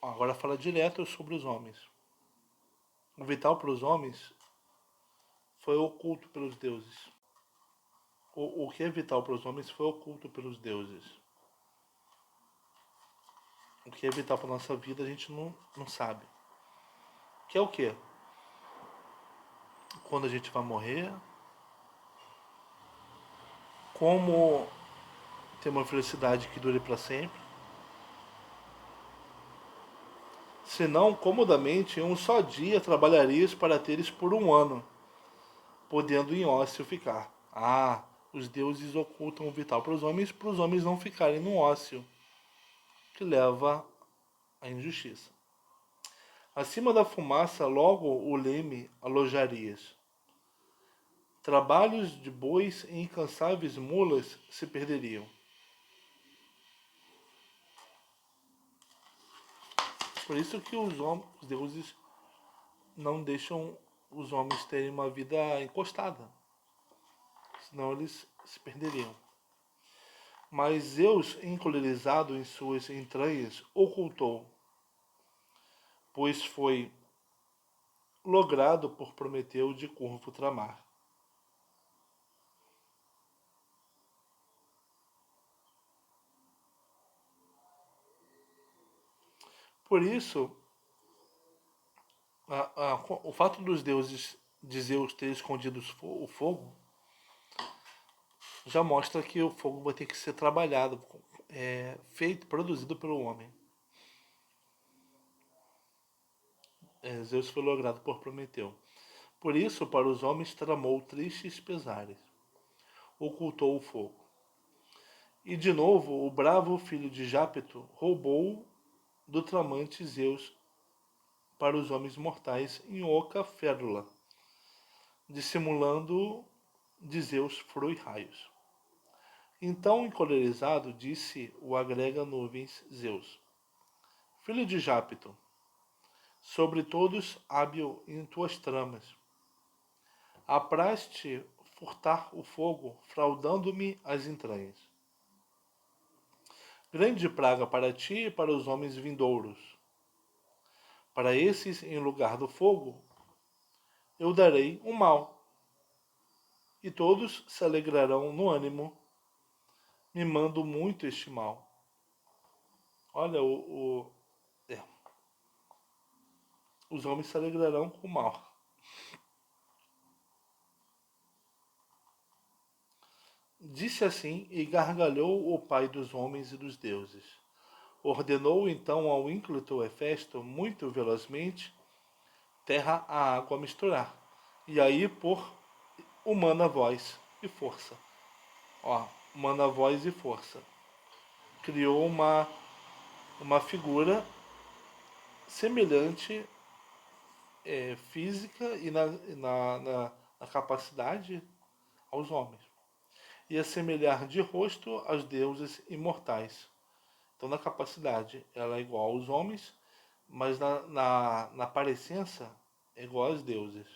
agora fala direto sobre os homens. O vital para os homens foi oculto pelos deuses. O que é vital para os homens foi oculto pelos deuses. O que é vital para a nossa vida a gente não sabe. Que é o quê? Quando a gente vai morrer, como ter uma felicidade que dure para sempre. Senão, comodamente, em um só dia trabalharias para teres por um ano, podendo em ócio ficar. Ah, os deuses ocultam o vital para os homens não ficarem no ócio, que leva à injustiça. Acima da fumaça, logo o leme alojarias. Trabalhos de bois e incansáveis mulas se perderiam. Por isso que os deuses não deixam os homens terem uma vida encostada, senão eles se perderiam. Mas Zeus, encolerizado em suas entranhas, ocultou, pois foi logrado por Prometeu de curvo tramar. Por isso, o fato dos deuses de Zeus ter escondido o fogo já mostra que o fogo vai ter que ser trabalhado, feito, produzido pelo homem. Zeus foi logrado por Prometeu. Por isso, para os homens tramou tristes pesares, ocultou o fogo. E de novo, o bravo filho de Jápeto roubou do tramante Zeus para os homens mortais em oca férula, dissimulando de Zeus frui raios. Então, encolerizado, disse o agrega nuvens Zeus: Filho de Jápeto, sobre todos hábil em tuas tramas, apraz-te furtar o fogo, fraudando-me as entranhas. Grande praga para ti e para os homens vindouros. Para esses, em lugar do fogo, eu darei um mal, e todos se alegrarão no ânimo, mimando muito este mal. Olha, os homens se alegrarão com o mal. Disse assim e gargalhou o pai dos homens e dos deuses. Ordenou então ao ínclito Hefesto, muito velozmente, terra a água misturar, e aí por humana voz e força. Ó, humana voz e força. Criou uma figura semelhante física e na capacidade aos homens. E assemelhar de rosto aos deuses imortais. Então, na capacidade, ela é igual aos homens, mas na parecença é igual aos deuses.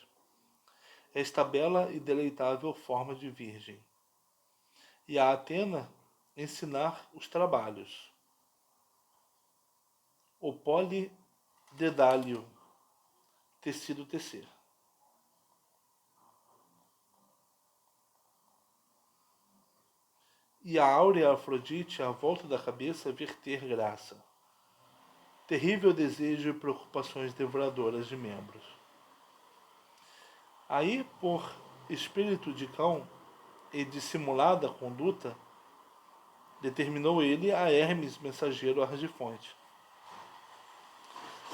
Esta bela e deleitável forma de virgem. E a Atena ensinar os trabalhos. O dedalho, tecido tecer. E a áurea Afrodite, à volta da cabeça, verter graça. Terrível desejo e preocupações devoradoras de membros. Aí, por espírito de cão e dissimulada conduta, determinou ele a Hermes, mensageiro argifonte.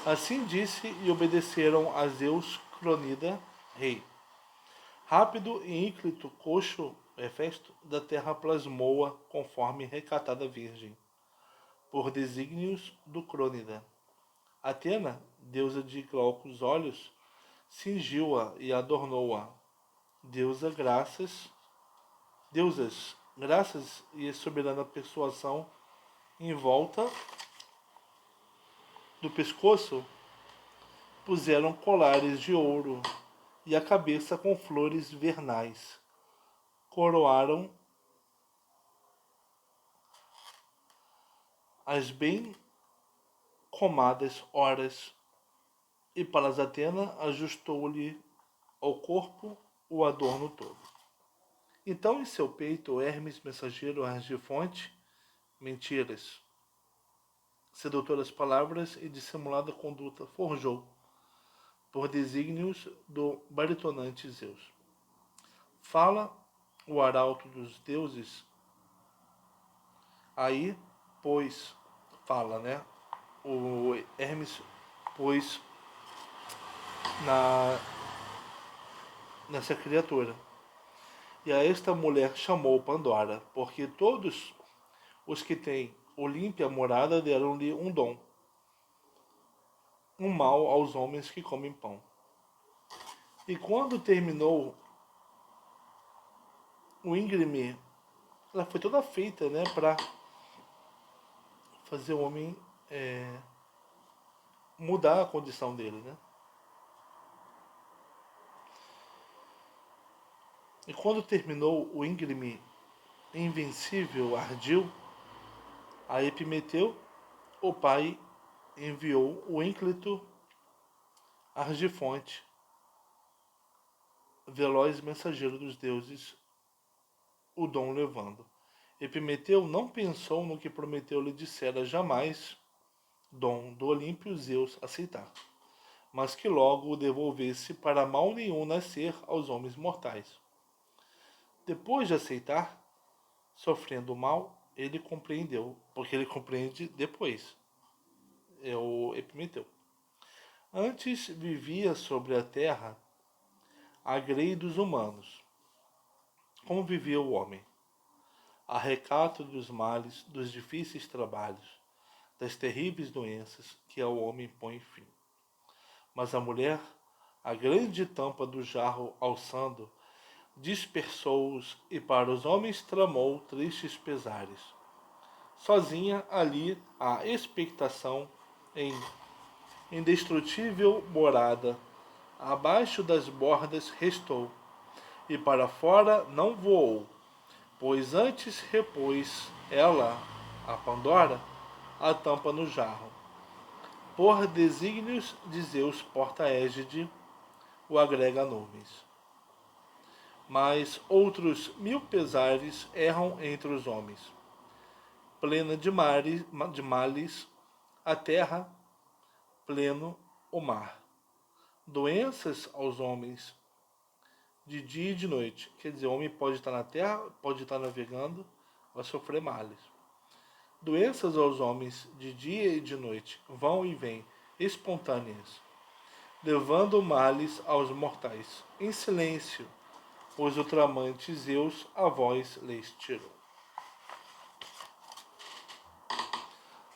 Assim disse e obedeceram a Zeus Cronida, rei. Rápido e ínclito coxo Hefesto da terra plasmou-a conforme recatada virgem, por desígnios do Crônida. Atena, deusa de glaucos olhos, cingiu-a e adornou-a. Deusas, graças e soberana persuasão em volta do pescoço puseram colares de ouro e a cabeça com flores vernais. Coroaram as bem comadas horas e Palas Atena ajustou-lhe ao corpo o adorno todo. Então em seu peito Hermes, mensageiro argifonte, mentiras, sedutoras palavras e dissimulada conduta forjou, por desígnios do baritonante Zeus. Fala o arauto dos deuses, aí, pois, fala, né? O Hermes pôs nessa criatura. E a esta mulher chamou Pandora, porque todos os que têm Olímpia morada deram-lhe um dom, um mal aos homens que comem pão. E quando terminou o íngreme, ela foi toda feita, né, para fazer o homem mudar a condição dele, né? E quando terminou o íngreme invencível ardil, a Epimeteu, o pai, enviou o ínclito Argifonte, veloz mensageiro dos deuses, o dom levando. Epimeteu não pensou no que Prometeu lhe dissera jamais, dom do Olímpio Zeus aceitar, mas que logo o devolvesse para mal nenhum nascer aos homens mortais. Depois de aceitar, sofrendo mal, ele compreendeu, porque ele compreende depois. É o Epimeteu. Antes vivia sobre a terra a grei dos humanos. Como vivia o homem? A recato dos males, dos difíceis trabalhos, das terríveis doenças que ao homem põe fim. Mas a mulher, a grande tampa do jarro alçando, dispersou-os e para os homens tramou tristes pesares. Sozinha ali a expectação em indestrutível morada, abaixo das bordas restou, e para fora não voou, pois antes repôs ela, a Pandora, a tampa no jarro. Por desígnios de Zeus porta-égide, o agrega a nuvens. Mas outros 1000 pesares erram entre os homens. Plena de males, a terra, pleno o mar. Doenças aos homens de dia e de noite. Quer dizer, o homem pode estar na terra, pode estar navegando, vai sofrer males. Doenças aos homens de dia e de noite vão e vêm, espontâneas, levando males aos mortais. Em silêncio, pois o tramante Zeus a voz lhes tirou.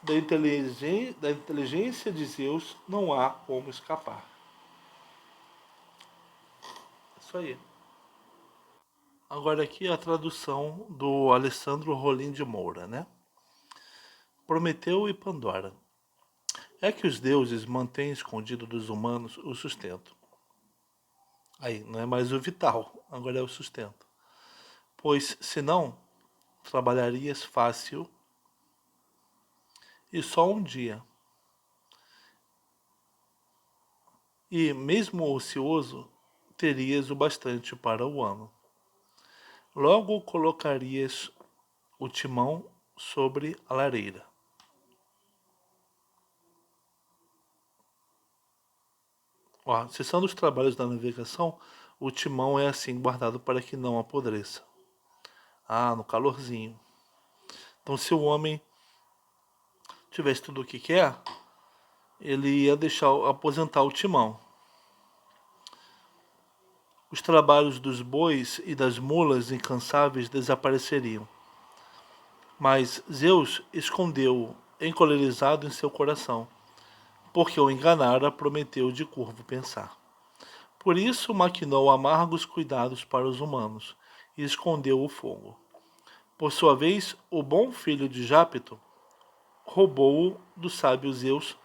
Da inteligência de Zeus não há como escapar. Isso aí. Agora aqui a tradução do Alessandro Rolim de Moura, né? Prometeu e Pandora. É que os deuses mantêm escondido dos humanos o sustento. Aí, não é mais o vital, agora é o sustento. Pois, senão, trabalharias fácil e só um dia. e, mesmo ocioso, terias o bastante para o ano. Logo colocarias o timão sobre a lareira. Ó, cessando os trabalhos da navegação, o timão é assim guardado para que não apodreça. Ah, no calorzinho. Então, se o homem tivesse tudo o que quer, ele ia aposentar o timão. Os trabalhos dos bois e das mulas incansáveis desapareceriam. Mas Zeus escondeu-o, encolerizado em seu coração, porque o enganara, prometeu de curvo pensar. Por isso maquinou amargos cuidados para os humanos e escondeu o fogo. Por sua vez, o bom filho de Jápito roubou-o do sábio Zeus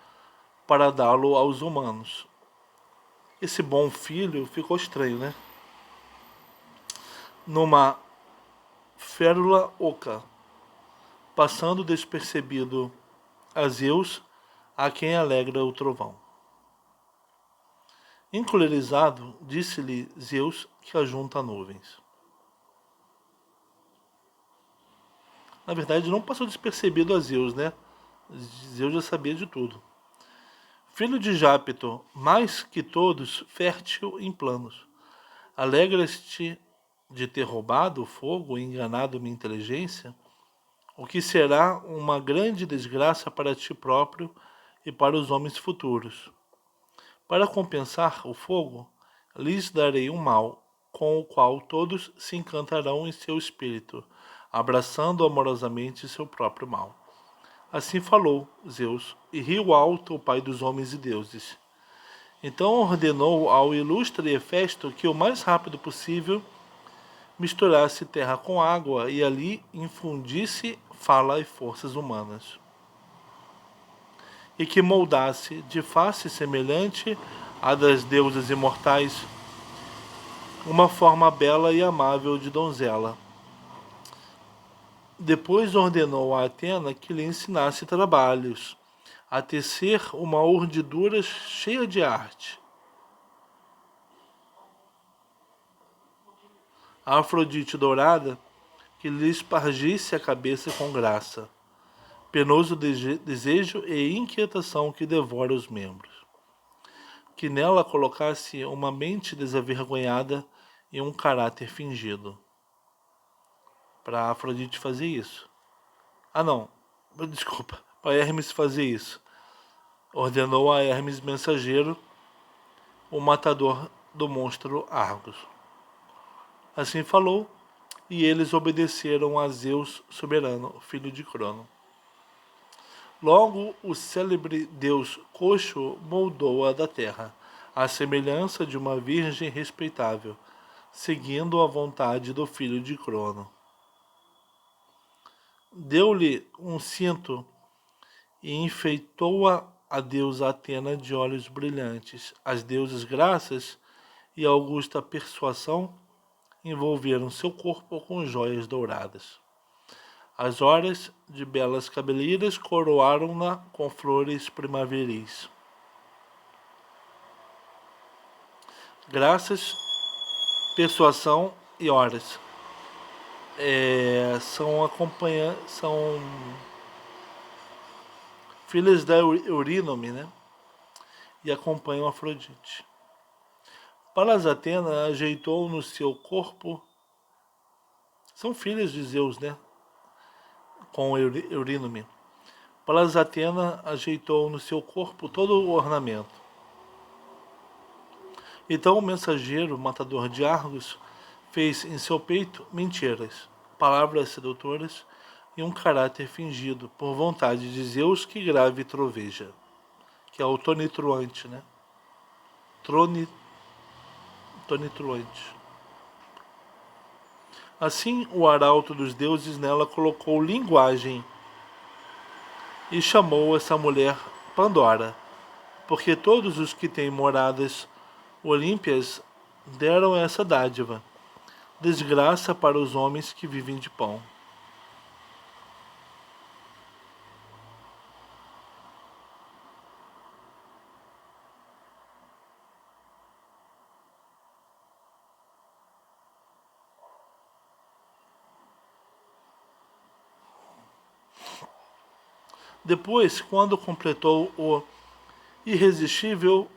para dá-lo aos humanos. Esse bom filho ficou estranho, né? Numa férula oca, passando despercebido a Zeus, a quem alegra o trovão. Encolerizado, disse-lhe Zeus que ajunta nuvens. Na verdade, não passou despercebido a Zeus, né? Zeus já sabia de tudo. Filho de Jápito, mais que todos, fértil em planos. Alegra-te de ter roubado o fogo e enganado minha inteligência, o que será uma grande desgraça para ti próprio e para os homens futuros. Para compensar o fogo, lhes darei um mal, com o qual todos se encantarão em seu espírito, abraçando amorosamente seu próprio mal. Assim falou Zeus, e riu alto o pai dos homens e deuses. Então ordenou ao ilustre Hefesto que o mais rápido possível misturasse terra com água e ali infundisse fala e forças humanas. E que moldasse de face semelhante à das deusas imortais uma forma bela e amável de donzela. Depois ordenou a Atena que lhe ensinasse trabalhos, a tecer uma urdidura cheia de arte. A Afrodite dourada que lhe espargisse a cabeça com graça, penoso desejo e inquietação que devora os membros. Que nela colocasse uma mente desavergonhada e um caráter fingido. Para Afrodite fazer isso. Ah não, desculpa, para Hermes fazer isso. Ordenou a Hermes mensageiro, o matador do monstro Argos. Assim falou, e eles obedeceram a Zeus soberano, filho de Crono. Logo, o célebre deus Coxo moldou-a da terra, à semelhança de uma virgem respeitável, seguindo a vontade do filho de Crono. Deu-lhe um cinto e enfeitou-a a deusa Atena de olhos brilhantes. As deusas Graças e Augusta Persuasão envolveram seu corpo com joias douradas. As horas de belas cabeleiras coroaram-na com flores primaveris. Graças, Persuasão e Horas são filhas da Eurínome, né? E acompanham Afrodite. Palas Atena ajeitou no seu corpo. São filhas de Zeus, né? Com Eurínome. Palas Atena ajeitou no seu corpo todo o ornamento. Então o mensageiro, matador de Argos, fez em seu peito mentiras, palavras sedutoras e um caráter fingido, por vontade de Zeus que grave troveja, que é o tonitruante, né? Tonitruante. Assim, o arauto dos deuses nela colocou linguagem e chamou essa mulher Pandora, porque todos os que têm moradas olímpias deram essa dádiva, desgraça para os homens que vivem de pão. Depois, quando completou o irresistível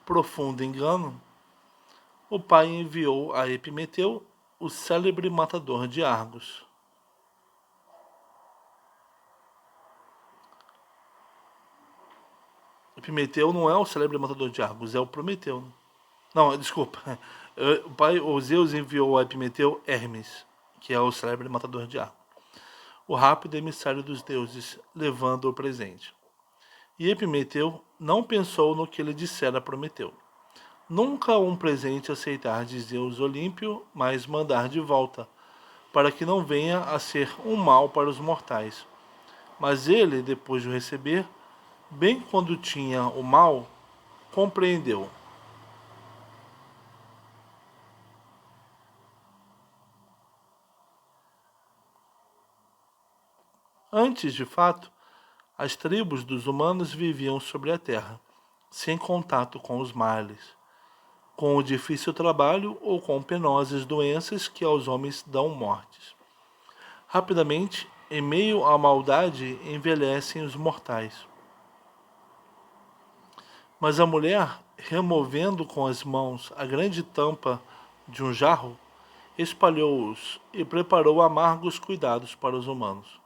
profundo engano, o pai enviou a Epimeteu, o célebre matador de Argos. Epimeteu não é o célebre matador de Argos, é o Prometeu. Não, desculpa. O pai, o Zeus enviou a Epimeteu Hermes, que é o célebre matador de Argos, o rápido emissário dos deuses, levando o presente. E Epimeteu não pensou no que ele dissera a Prometeu. Nunca um presente aceitar de Zeus Olímpio, mas mandar de volta, para que não venha a ser um mal para os mortais. Mas ele, depois de o receber, bem quando tinha o mal, compreendeu. Antes, de fato, as tribos dos humanos viviam sobre a terra, sem contato com os males, com o difícil trabalho ou com penosas doenças que aos homens dão mortes. Rapidamente, em meio à maldade, envelhecem os mortais. Mas a mulher, removendo com as mãos a grande tampa de um jarro, espalhou-os e preparou amargos cuidados para os humanos.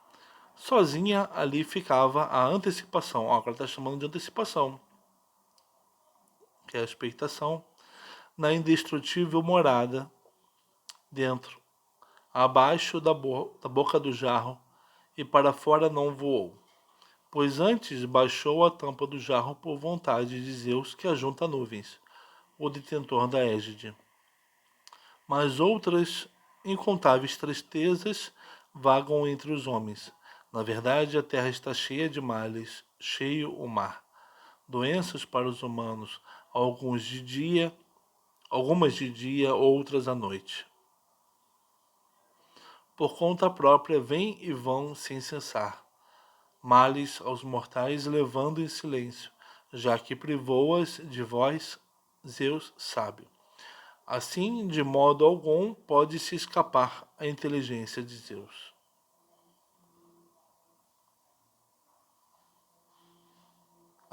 Sozinha ali ficava a antecipação. Ó, ela está chamando de antecipação, que é a expectação, na indestrutível morada dentro, abaixo da boca do jarro, e para fora não voou, pois antes baixou a tampa do jarro por vontade de Zeus que ajunta nuvens, o detentor da égide. Mas outras incontáveis tristezas vagam entre os homens. Na verdade, a terra está cheia de males, cheio o mar. Doenças para os humanos, algumas de dia, outras à noite. Por conta própria vêm e vão sem cessar. Males aos mortais levando em silêncio, já que privou-as de vós, Zeus sábio. Assim, de modo algum, pode se escapar a inteligência de Zeus.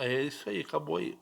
É isso aí, acabou aí.